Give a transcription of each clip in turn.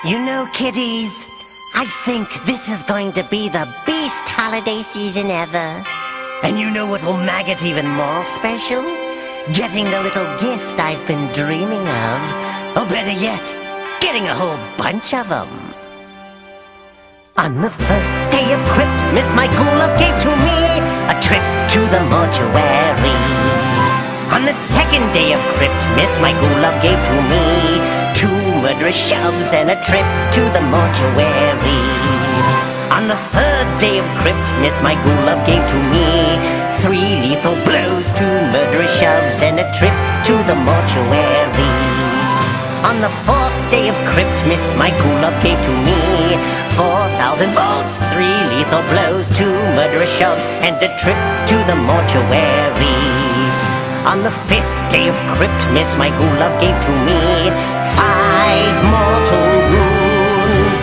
You know, kiddies, I think this is going to be the best holiday season ever. And you know what'll make it even more special? Getting the little gift I've been dreaming of. Or better yet, getting a whole bunch of them. On the first day of Crypt, Miss Mykulov gave to me a trip to the mortuary. On the second day of Crypt, Miss Mykulov gave to me 2 murderous shoves and a trip to the mortuary. On the third day of Crypt, Miss Mykulov gave to me 3 lethal blows, 2 murderous shoves and a trip to the mortuary. On the fourth day of Crypt, Miss Mykulov gave to me 4,000 volts, 3 lethal blows, 2 murderous shoves and a trip to the mortuary. On the 5th day of Crypt, Miss Mykulov gave to me 5 mortal wounds,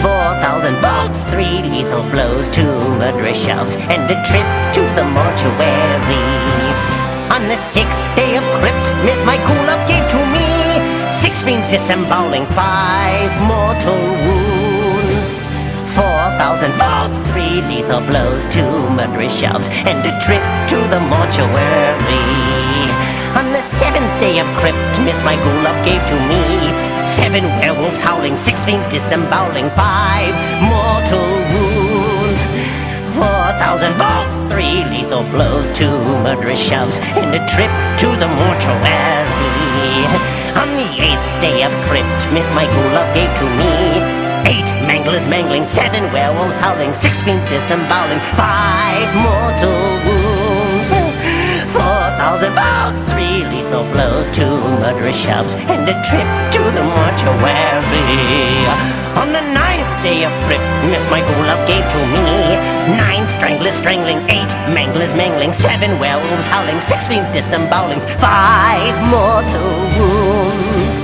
4,000 volts, 3 lethal blows, 2 murderous shoves, and a trip to the mortuary. On the 6th day of Crypt, Miss Mykulov gave to me 6 fiends disemboweling, 5 mortal wounds, 4,000 volts, 3 lethal blows, 2 murderous shoves, and a trip to the mortuary. On the 7th day of Crypt, Miss Mykulov gave to me 7 werewolves howling, 6 fiends disemboweling, 5 mortal wounds, 4,000 volts, 3 lethal blows, 2 murderous shoves, and a trip to the mortuary. On the 8th day of Crypt, Miss Mykulov gave to me 8 manglers mangling, 7 werewolves howling, 6 fiends disemboweling, 5 mortal wounds, 4,000 volts, 3 lethal blows, 2 murderous shoves, and a trip to the mortuary. On the 9th day of Crypt, Miss Mykulov gave to me 9 stranglers strangling, 8 manglers mangling, 7 werewolves howling, 6 fiends disemboweling, 5 mortal wounds,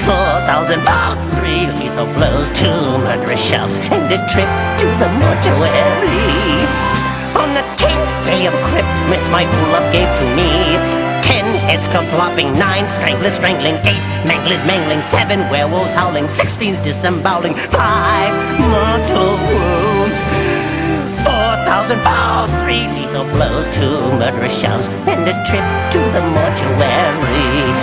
4,000 volts, 3 lethal blows, 2 murderous shoves, and a trip to the mortuary. On the 10th day of Crypt, Miss Mykulov gave to me 10 heads kerplopping, 9 stranglers strangling, 8 manglers mangling, 7 werewolves howling, 6 fiends disemboweling, 5 mortal wounds, 4,000 volts, 3 lethal blows, 2 murderous shoves, and a trip to the mortuary.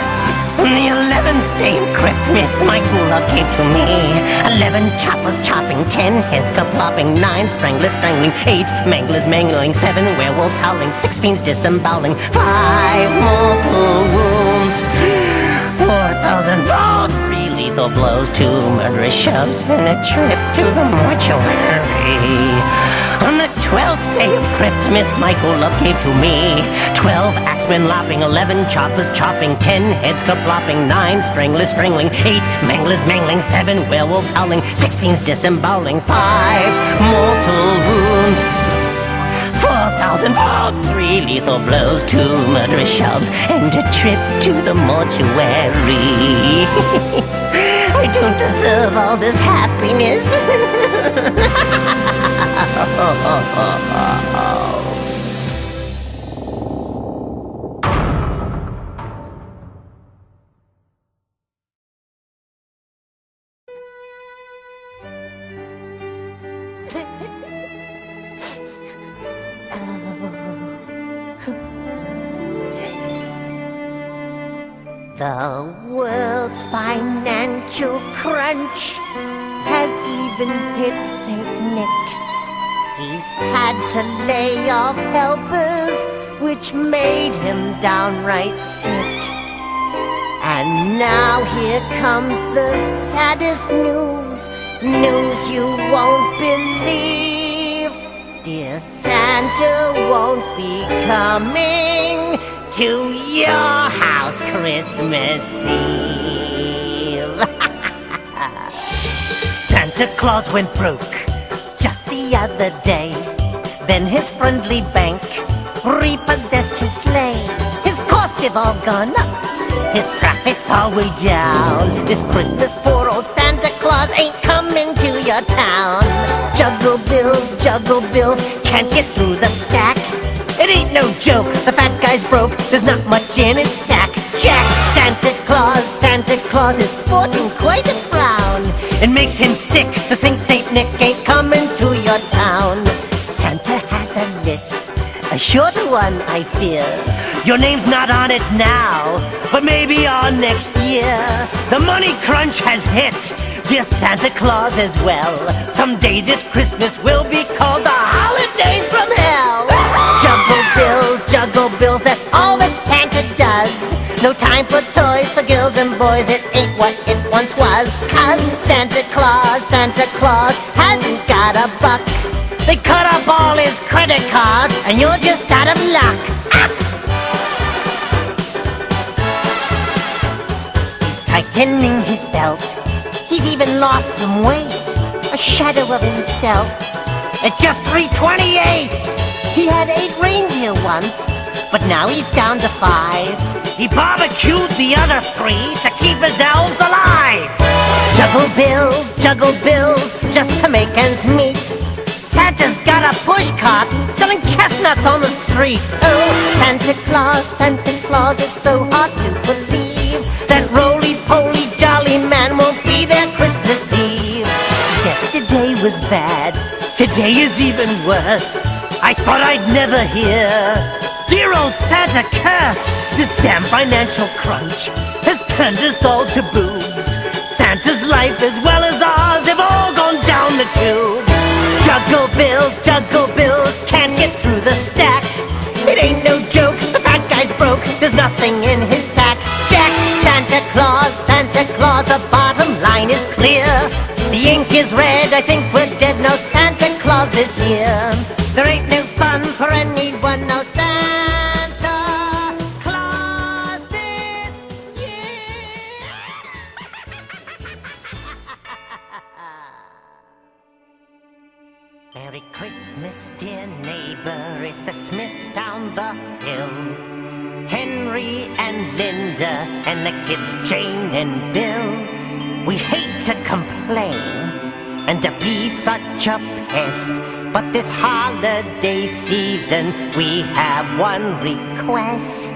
On the 11th day of Crypt, Miss Mykulov gave to me 11 choppers chopping, 10 heads kerplopping, 9 stranglers strangling, 8 manglers mangling, 7 werewolves howling, 6 fiends disemboweling, 5 mortal wounds, 4,000 volts, 3 lethal blows, 2 murderous shoves, and a trip to the mortuary. On the 12th day of Crypt, Miss Mykulov gave to me 12 axemen lopping, 11 choppers chopping, 10 heads kerplopping, 9 stranglers strangling, 8 manglers mangling, 7 werewolves howling, 6 fiends disemboweling, 5 mortal wounds, 4,000 volts, 3 lethal blows, 2 murderous shoves, and a trip to the mortuary. I don't deserve all this happiness. The world's financial crunch has even hit St. Nick. He's had to lay off helpers, which made him downright sick. And now here comes the saddest news, news you won't believe. Dear Santa won't be coming to your house Christmas Eve. Santa Claus went broke just the other day. Then his friendly bank repossessed his sleigh. His costs have all gone up, his profits are way down. This Christmas poor old Santa Claus ain't coming to your town. Juggle bills, can't get through the stack. It ain't no joke, the fat guy's broke, there's not much in his sack. Jack, Santa Claus is sporting quite a frown. It makes him sick to think Saint Nick ain't coming to your town. Santa has a list, a shorter one, I fear. Your name's not on it now, but maybe on next year. The money crunch has hit, dear Santa Claus as well. Someday this Christmas will be called the holidays from hell. Juggle bills, that's all that Santa does. No time for toys for girls and boys, it ain't what it once was. 'Cause Santa Claus hasn't got a buck. They cut up all his credit cards and you're just out of luck. He's tightening his belt, he's even lost some weight, a shadow of himself. It's just 3/28. He had 8 reindeer once, but now he's down to 5. He barbecued the other 3 to keep his elves alive. Juggle bills, just to make ends meet. Santa's got a push cart selling chestnuts on the street. Oh, Santa Claus, it's so hard to believe that roly-poly jolly man won't be there Christmas Eve. Yesterday was bad, today is even worse. I thought I'd never hear dear old Santa curse. This damn financial crunch has turned us all to boobs. Santa's life as well as ours have all gone down the tube. Juggle bills, can't get through the stack. It ain't no joke, the fat guy's broke, there's nothing in his sack. Jack, Santa Claus, the bottom line is clear. The ink is red, I think we're dead, no Santa Claus this year. There ain't no fun for anyone, no Santa Claus this year. Merry Christmas, dear neighbor, it's the Smiths down the hill. Henry and Linda and the kids Jane and Bill. We hate to complain and to be such a pest, but this holiday season we have one request.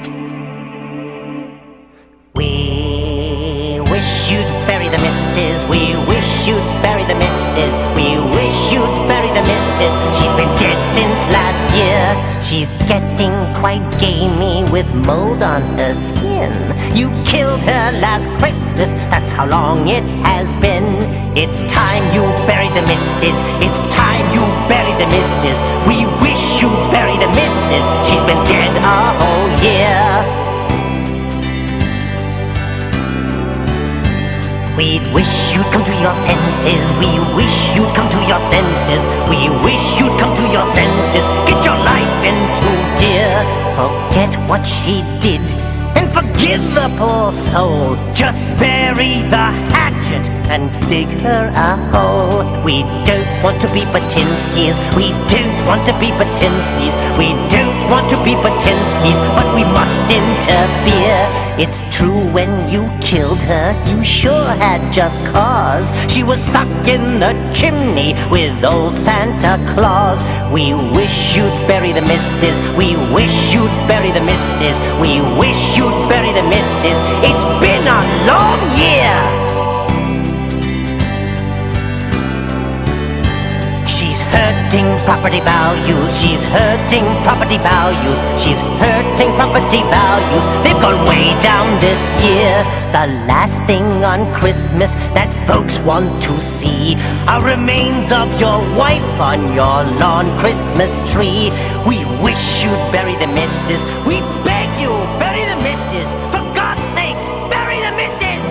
We wish you'd bury the missus, we wish you'd bury the missus, we wish you'd bury the missus. She's been dead since last year. She's getting quite gamey with mold on her skin. You killed her last Christmas, that's how long it has been. It's time you bury the missus, it's time you bury the missus. We wish you'd bury the missus, she's been dead a whole year. We wish you'd come to your senses, we wish you'd come to your senses, we wish you'd come to your senses. Get your life into gear, forget what she did and forgive the poor soul. Just bury the hatchet and dig her a hole. We don't want to be Batinskis, we don't want to be Batinskis, we don't want to be Batinskis, but we must interfere. It's true, when you killed her, you sure had just cause. She was stuck in the chimney with old Santa Claus. We wish you'd bury the missus, we wish you'd bury the missus, we wish you'd bury the missus. It's been a long year. She's hurting property values, she's hurting property values, she's hurting property values. They've gone way down this year. The last thing on Christmas that folks want to see are remains of your wife on your lawn Christmas tree. We wish you'd bury the missus, we beg you, bury the missus. For God's sakes, bury the missus.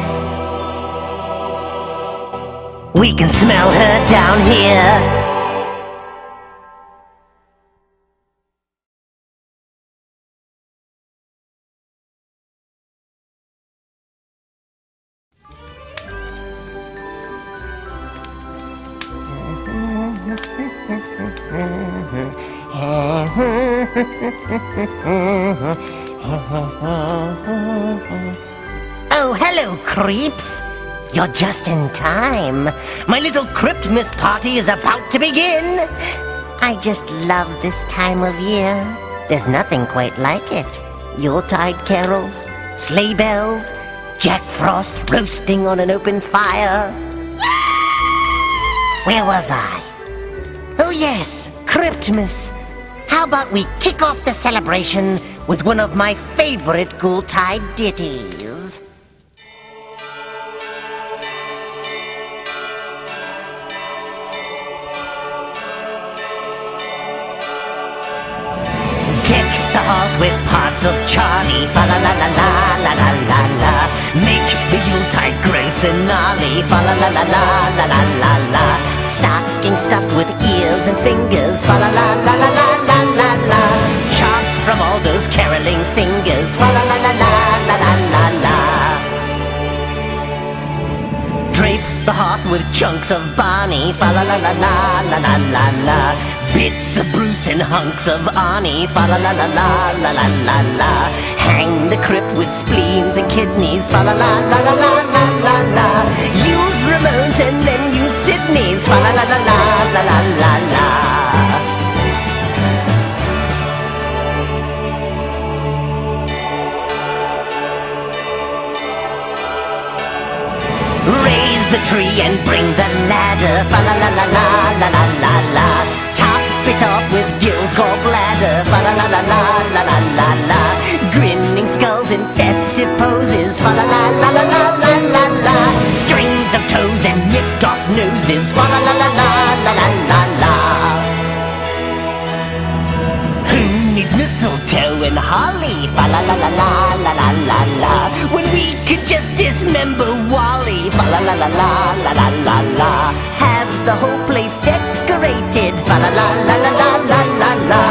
We can smell her down here. Oh, hello, creeps. You're just in time. My little Cryptmas party is about to begin. I just love this time of year. There's nothing quite like it. Yuletide carols, sleigh bells, Jack Frost roasting on an open fire. Where was I? Oh yes, Cryptmas. How about we kick off the celebration with one of my favorite Ghoultide ditties? Deck the halls with parts of Charlie, fa la la la la la la la la. Make the Yuletide grow so gnarly, fa la la la la la la la la. Stocking stuffed with ears and fingers, fa la la la la la la la la. Chant from all those caroling singers, fa la la la la la la la la. Drape the hearth with chunks of Barney, fa la la la la la la la la. Bits of Bruce and hunks of Arnie, fa la la la la la la la la. Hang the crypt with spleens and kidneys, fa la la la la la la la la. Use Ramones and then use Sydney's, fa la la la la la la la la. Raise the tree and bring the ladder, fa la la la la la la la la. Top it off with Gil's gallbladder, fa la la la la la la la la. Grinning skulls in festive poses, fa la la la la la la la la. Strings of toes and nipped off noses, fa la la la la la la la la. Who needs mistletoe and holly, fa la la la la la la la la. When we could just dismember Wally, fa la la la la la la la la. Have the whole place decorated, fa la la la la la la la la.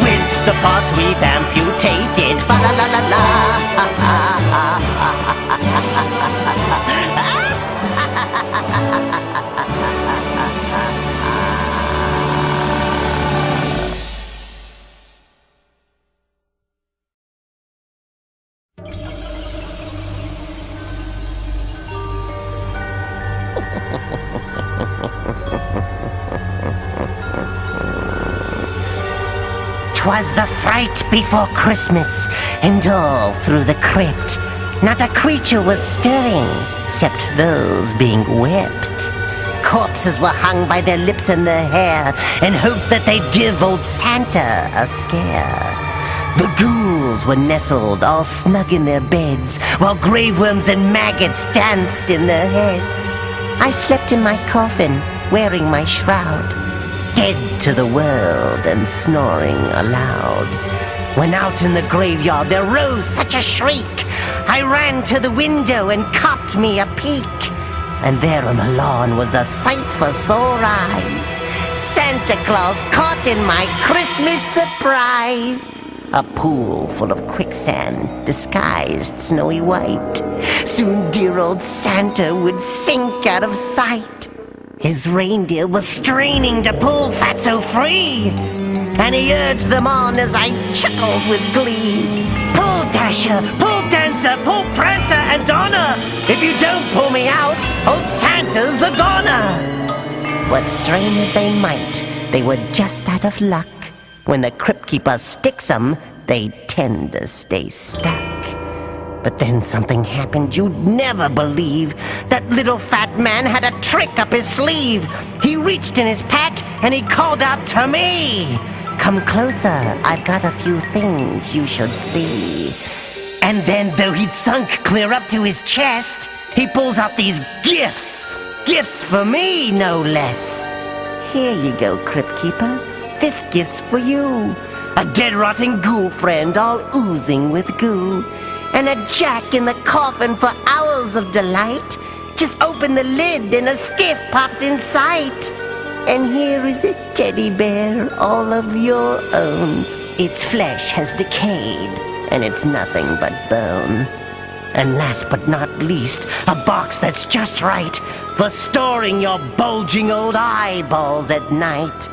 With the parts we've amputated, fa la la la la. "'Twas the fright before Christmas, and all through the crypt not a creature was stirring, except those being whipped. Corpses were hung by their lips and their hair, in hopes that they'd give old Santa a scare. The ghouls were nestled all snug in their beds, while graveworms and maggots danced in their heads. I slept in my coffin, wearing my shroud, dead to the world and snoring aloud. When out in the graveyard there rose such a shriek, I ran to the window and copped me a peek. And there on the lawn was a sight for sore eyes, Santa Claus caught in my Christmas surprise. A pool full of quicksand, disguised snowy white. Soon dear old Santa would sink out of sight. His reindeer was straining to pull Fatso free, and he urged them on as I chuckled with glee. Pull, Dasher, pull, Dancer, pull, Prancer and Donner. If you don't pull me out, old Santa's a goner. But strain as they might, they were just out of luck. When the Crypt Keeper sticks 'em, they tend to stay stuck. But then something happened you'd never believe. That little fat man had a trick up his sleeve. He reached in his pack and he called out to me, "Come closer, I've got a few things you should see." And then, though he'd sunk clear up to his chest, he pulls out these gifts. Gifts for me, no less. "Here you go, Crypt Keeper. This gift's for you. A dead-rotting ghoul friend all oozing with goo. And a jack in the coffin for hours of delight. Just open the lid and a stiff pops in sight. And here is a teddy bear all of your own. Its flesh has decayed, and it's nothing but bone. And last but not least, a box that's just right for storing your bulging old eyeballs at night."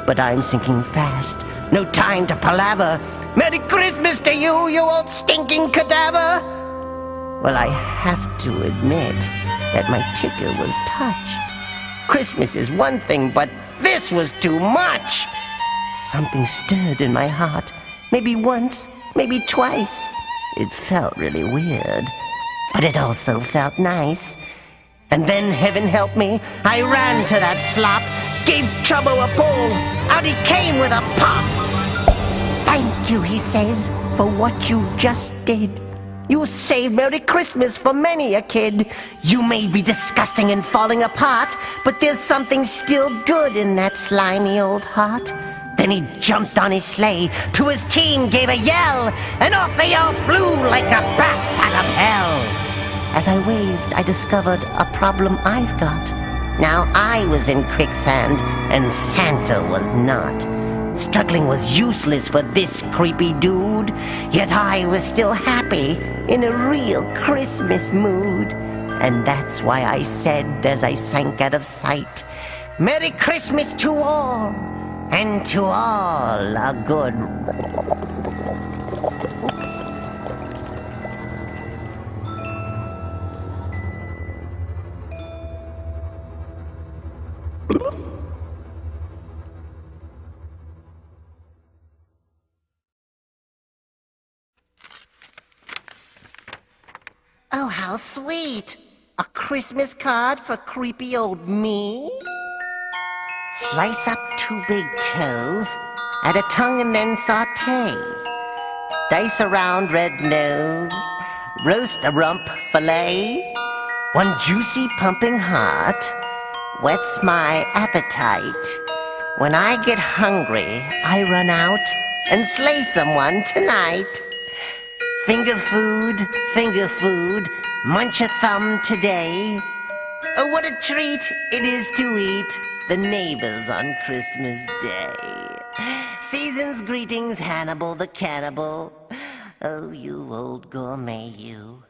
But I'm sinking fast, no time to palaver. "Merry Christmas to you, you old stinking cadaver!" Well, I have to admit that my ticker was touched. Christmas is one thing, but this was too much. Something stirred in my heart, maybe once, maybe twice. It felt really weird, but it also felt nice. And then, heaven help me, I ran to that slop, gave Chubbo a pull, out he came with a pop. Thank you, he says, for what you just did. You saved Merry Christmas for many a kid. You may be disgusting and falling apart, but there's something still good in that slimy old heart. Then he jumped on his sleigh, to his team gave a yell, and off they all flew like a bat out of hell. As I waved, I discovered a problem I've got. Now I was in quicksand, and Santa was not. Struggling was useless for this creepy dude, yet I was still happy, in a real Christmas mood. And that's why I said as I sank out of sight, Merry Christmas to all, and to all a good... Oh, how sweet! A Christmas card for creepy old me? Slice up 2 big toes, add a tongue and then saute. Dice a round red nose, roast a rump fillet. 1 juicy pumping heart whets my appetite. When I get hungry, I run out and slay someone tonight. Finger food, munch a thumb today. Oh, what a treat it is to eat the neighbors on Christmas Day. Season's greetings, Hannibal the cannibal. Oh, you old gourmet, you.